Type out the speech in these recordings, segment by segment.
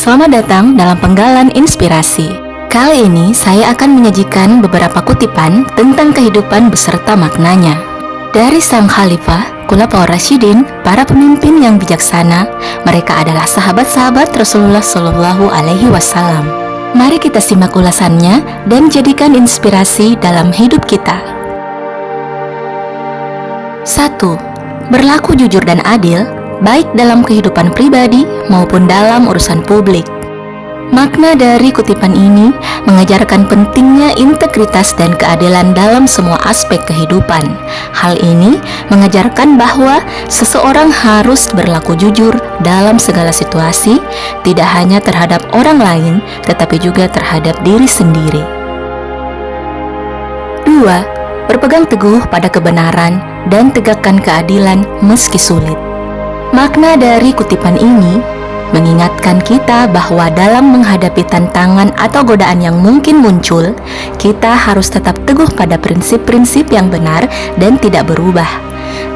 Selamat datang dalam Penggalan Inspirasi. Kali ini saya akan menyajikan beberapa kutipan tentang kehidupan beserta maknanya. Dari sang khalifah, Khulafaur Rasyidin, para pemimpin yang bijaksana, mereka adalah sahabat-sahabat Rasulullah Shallallahu Alaihi Wasallam. Mari kita simak ulasannya dan jadikan inspirasi dalam hidup kita. 1. Berlaku jujur dan adil, baik dalam kehidupan pribadi maupun dalam urusan publik. Makna dari kutipan ini mengajarkan pentingnya integritas dan keadilan dalam semua aspek kehidupan. Hal ini mengajarkan bahwa seseorang harus berlaku jujur dalam segala situasi, tidak hanya terhadap orang lain, tetapi juga terhadap diri sendiri. 2. Berpegang teguh pada kebenaran dan tegakkan keadilan meski sulit. Makna dari kutipan ini mengingatkan kita bahwa dalam menghadapi tantangan atau godaan yang mungkin muncul, kita harus tetap teguh pada prinsip-prinsip yang benar dan tidak berubah.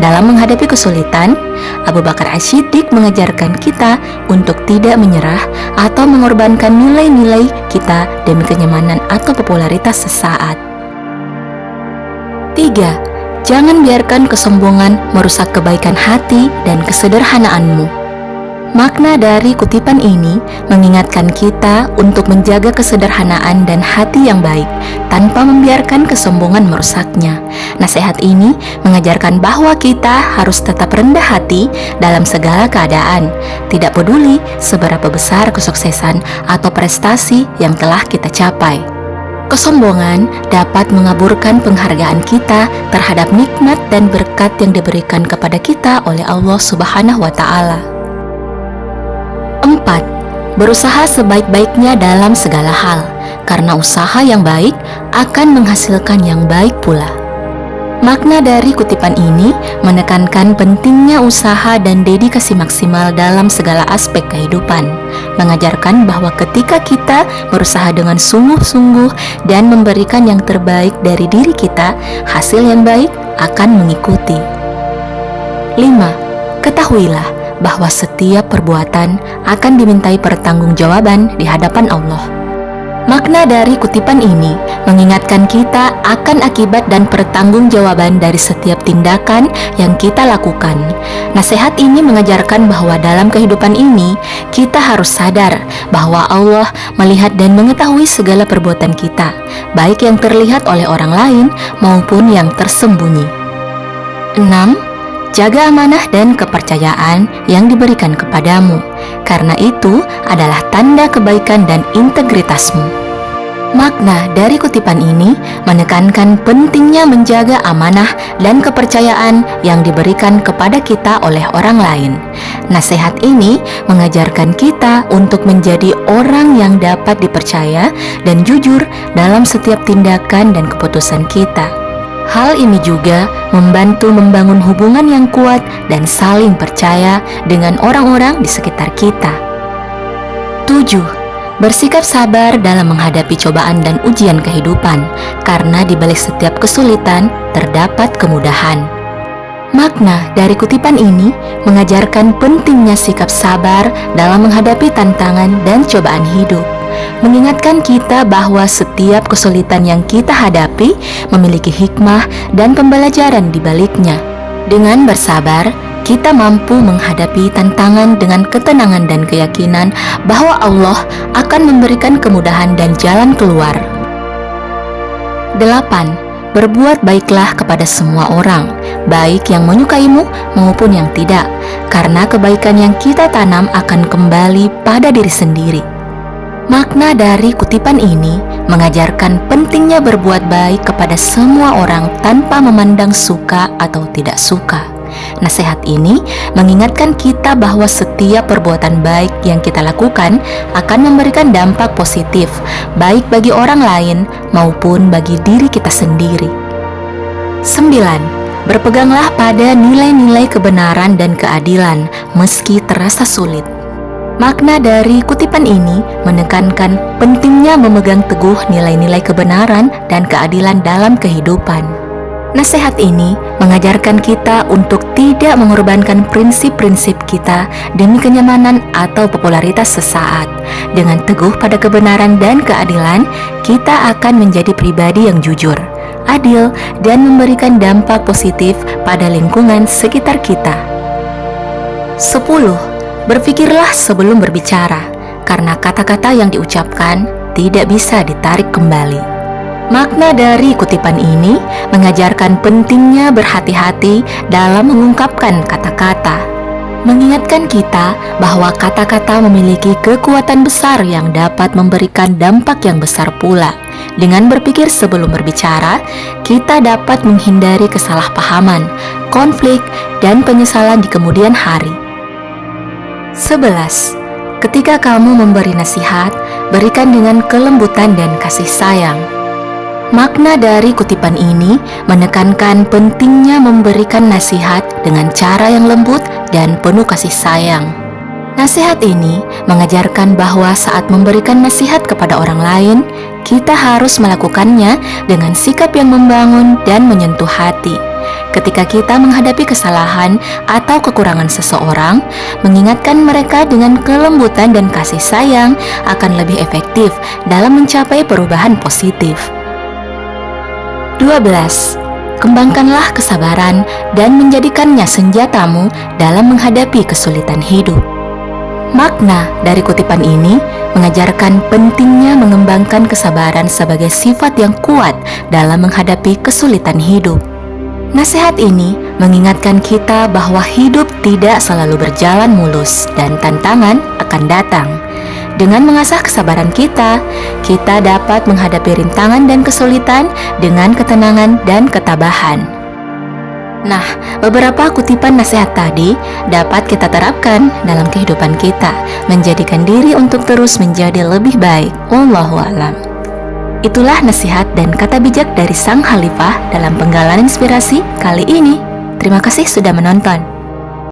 Dalam menghadapi kesulitan, Abu Bakar As-Siddiq mengajarkan kita untuk tidak menyerah atau mengorbankan nilai-nilai kita demi kenyamanan atau popularitas sesaat. 3. Jangan biarkan kesombongan merusak kebaikan hati dan kesederhanaanmu. Makna dari kutipan ini mengingatkan kita untuk menjaga kesederhanaan dan hati yang baik tanpa membiarkan kesombongan merusaknya. Nasihat ini mengajarkan bahwa kita harus tetap rendah hati dalam segala keadaan, tidak peduli seberapa besar kesuksesan atau prestasi yang telah kita capai. Kesombongan dapat mengaburkan penghargaan kita terhadap nikmat dan berkat yang diberikan kepada kita oleh Allah Subhanahu wa Ta'ala. 4. Berusaha sebaik-baiknya dalam segala hal, karena usaha yang baik akan menghasilkan yang baik pula. Makna dari kutipan ini menekankan pentingnya usaha dan dedikasi maksimal dalam segala aspek kehidupan, mengajarkan bahwa ketika kita berusaha dengan sungguh-sungguh dan memberikan yang terbaik dari diri kita, hasil yang baik akan mengikuti. 5. Ketahuilah bahwa setiap perbuatan akan dimintai pertanggungjawaban di hadapan Allah. Makna dari kutipan ini mengingatkan kita akan akibat dan pertanggungjawaban dari setiap tindakan yang kita lakukan. Nasihat ini mengajarkan bahwa dalam kehidupan ini kita harus sadar bahwa Allah melihat dan mengetahui segala perbuatan kita, baik yang terlihat oleh orang lain maupun yang tersembunyi. 6. Jaga amanah dan kepercayaan yang diberikan kepadamu, karena itu adalah tanda kebaikan dan integritasmu. Makna dari kutipan ini menekankan pentingnya menjaga amanah dan kepercayaan yang diberikan kepada kita oleh orang lain. Nasihat ini mengajarkan kita untuk menjadi orang yang dapat dipercaya dan jujur dalam setiap tindakan dan keputusan kita. Hal ini juga membantu membangun hubungan yang kuat dan saling percaya dengan orang-orang di sekitar kita. 7. Bersikap sabar dalam menghadapi cobaan dan ujian kehidupan, karena di balik setiap kesulitan terdapat kemudahan. Makna dari kutipan ini mengajarkan pentingnya sikap sabar dalam menghadapi tantangan dan cobaan hidup, mengingatkan kita bahwa setiap kesulitan yang kita hadapi memiliki hikmah dan pembelajaran di baliknya. Dengan bersabar, kita mampu menghadapi tantangan dengan ketenangan dan keyakinan bahwa Allah akan memberikan kemudahan dan jalan keluar. 8. Berbuat baiklah kepada semua orang, baik yang menyukaimu maupun yang tidak, karena kebaikan yang kita tanam akan kembali pada diri sendiri. Makna dari kutipan ini mengajarkan pentingnya berbuat baik kepada semua orang tanpa memandang suka atau tidak suka. Nasihat ini mengingatkan kita bahwa setiap perbuatan baik yang kita lakukan akan memberikan dampak positif, baik bagi orang lain maupun bagi diri kita sendiri. 9. Berpeganglah pada nilai-nilai kebenaran dan keadilan meski terasa sulit. Makna dari kutipan ini menekankan pentingnya memegang teguh nilai-nilai kebenaran dan keadilan dalam kehidupan. Nasihat ini mengajarkan kita untuk tidak mengorbankan prinsip-prinsip kita demi kenyamanan atau popularitas sesaat. Dengan teguh pada kebenaran dan keadilan, kita akan menjadi pribadi yang jujur, adil, dan memberikan dampak positif pada lingkungan sekitar kita. 10. Berpikirlah sebelum berbicara, karena kata-kata yang diucapkan tidak bisa ditarik kembali. Makna dari kutipan ini mengajarkan pentingnya berhati-hati dalam mengungkapkan kata-kata, mengingatkan kita bahwa kata-kata memiliki kekuatan besar yang dapat memberikan dampak yang besar pula. Dengan berpikir sebelum berbicara, kita dapat menghindari kesalahpahaman, konflik, dan penyesalan di kemudian hari. 11. Ketika kamu memberi nasihat, berikan dengan kelembutan dan kasih sayang. Makna dari kutipan ini menekankan pentingnya memberikan nasihat dengan cara yang lembut dan penuh kasih sayang. Nasihat ini mengajarkan bahwa saat memberikan nasihat kepada orang lain, kita harus melakukannya dengan sikap yang membangun dan menyentuh hati. Ketika kita menghadapi kesalahan atau kekurangan seseorang, mengingatkan mereka dengan kelembutan dan kasih sayang akan lebih efektif dalam mencapai perubahan positif. 12. Kembangkanlah kesabaran dan menjadikannya senjatamu dalam menghadapi kesulitan hidup. Makna dari kutipan ini mengajarkan pentingnya mengembangkan kesabaran sebagai sifat yang kuat dalam menghadapi kesulitan hidup. Nasihat ini mengingatkan kita bahwa hidup tidak selalu berjalan mulus dan tantangan akan datang. Dengan mengasah kesabaran kita dapat menghadapi rintangan dan kesulitan dengan ketenangan dan ketabahan. Nah, beberapa kutipan nasihat tadi dapat kita terapkan dalam kehidupan kita, menjadikan diri untuk terus menjadi lebih baik. Wallahu a'lam. Itulah nasihat dan kata bijak dari Sang Khalifah dalam penggalan inspirasi kali ini. Terima kasih sudah menonton.